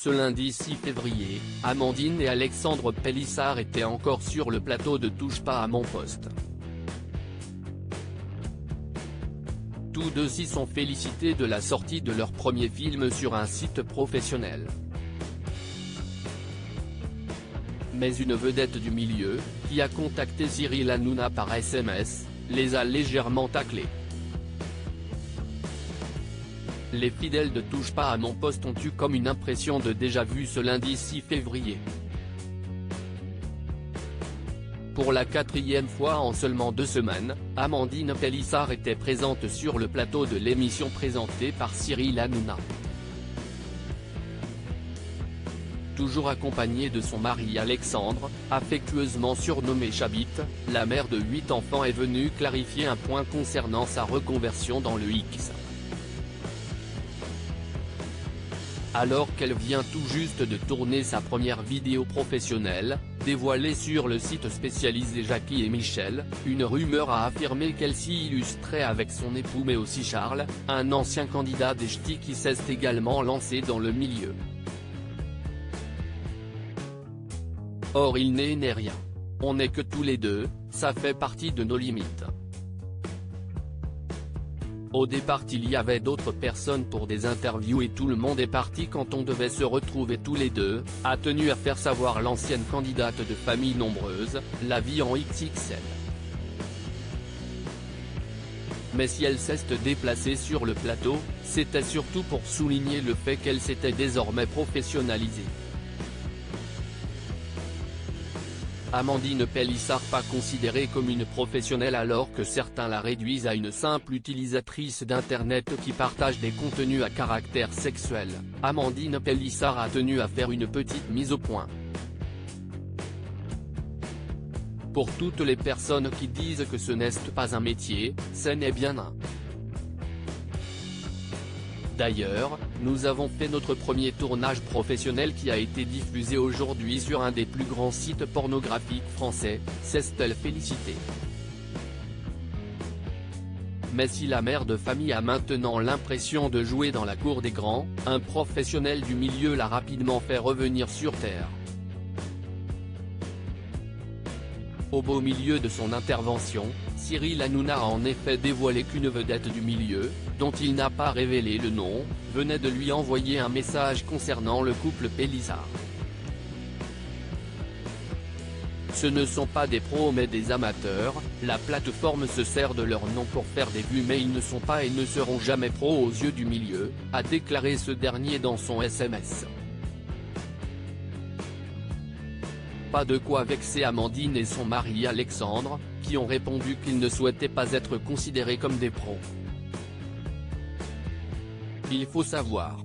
Ce lundi 6 février, Amandine et Alexandre Pélissard étaient encore sur le plateau de Touche pas à mon poste. Tous deux s'y sont félicités de la sortie de leur premier film sur un site professionnel. Mais une vedette du milieu, qui a contacté Cyril Hanouna par SMS, les a légèrement taclés. Les fidèles de Touche pas à mon poste ont eu comme une impression de déjà-vu ce lundi 6 février. Pour la 4e fois en seulement 2 semaines, Amandine Pélissard était présente sur le plateau de l'émission présentée par Cyril Hanouna. Toujours accompagnée de son mari Alexandre, affectueusement surnommé Chabit, la mère de 8 enfants est venue clarifier un point concernant sa reconversion dans le X. Alors qu'elle vient tout juste de tourner sa première vidéo professionnelle, dévoilée sur le site spécialisé Jackie et Michel, une rumeur a affirmé qu'elle s'y illustrait avec son époux mais aussi Charles, un ancien candidat des ch'tis qui s'est également lancé dans le milieu. Or il n'est rien. On n'est que tous les deux, ça fait partie de nos limites. Au départ il y avait d'autres personnes pour des interviews et tout le monde est parti quand on devait se retrouver tous les deux, a tenu à faire savoir l'ancienne candidate de famille nombreuse, la vie en XXL. Mais si elle s'est déplacée sur le plateau, c'était surtout pour souligner le fait qu'elle s'était désormais professionnalisée. Amandine Pélissard pas considérée comme une professionnelle alors que certains la réduisent à une simple utilisatrice d'internet qui partage des contenus à caractère sexuel, Amandine Pélissard a tenu à faire une petite mise au point. Pour toutes les personnes qui disent que ce n'est pas un métier, ce n'est bien un. D'ailleurs, nous avons fait notre premier tournage professionnel qui a été diffusé aujourd'hui sur un des plus grands sites pornographiques français, s'est-elle félicitée. Mais si la mère de famille a maintenant l'impression de jouer dans la cour des grands, un professionnel du milieu l'a rapidement fait revenir sur terre. Au beau milieu de son intervention, Cyril Hanouna a en effet dévoilé qu'une vedette du milieu, dont il n'a pas révélé le nom, venait de lui envoyer un message concernant le couple Pélissard. Ce ne sont pas des pros mais des amateurs, la plateforme se sert de leur nom pour faire des vues mais ils ne sont pas et ne seront jamais pros aux yeux du milieu, a déclaré ce dernier dans son SMS. Pas de quoi vexer Amandine et son mari Alexandre, qui ont répondu qu'ils ne souhaitaient pas être considérés comme des pros. Il faut savoir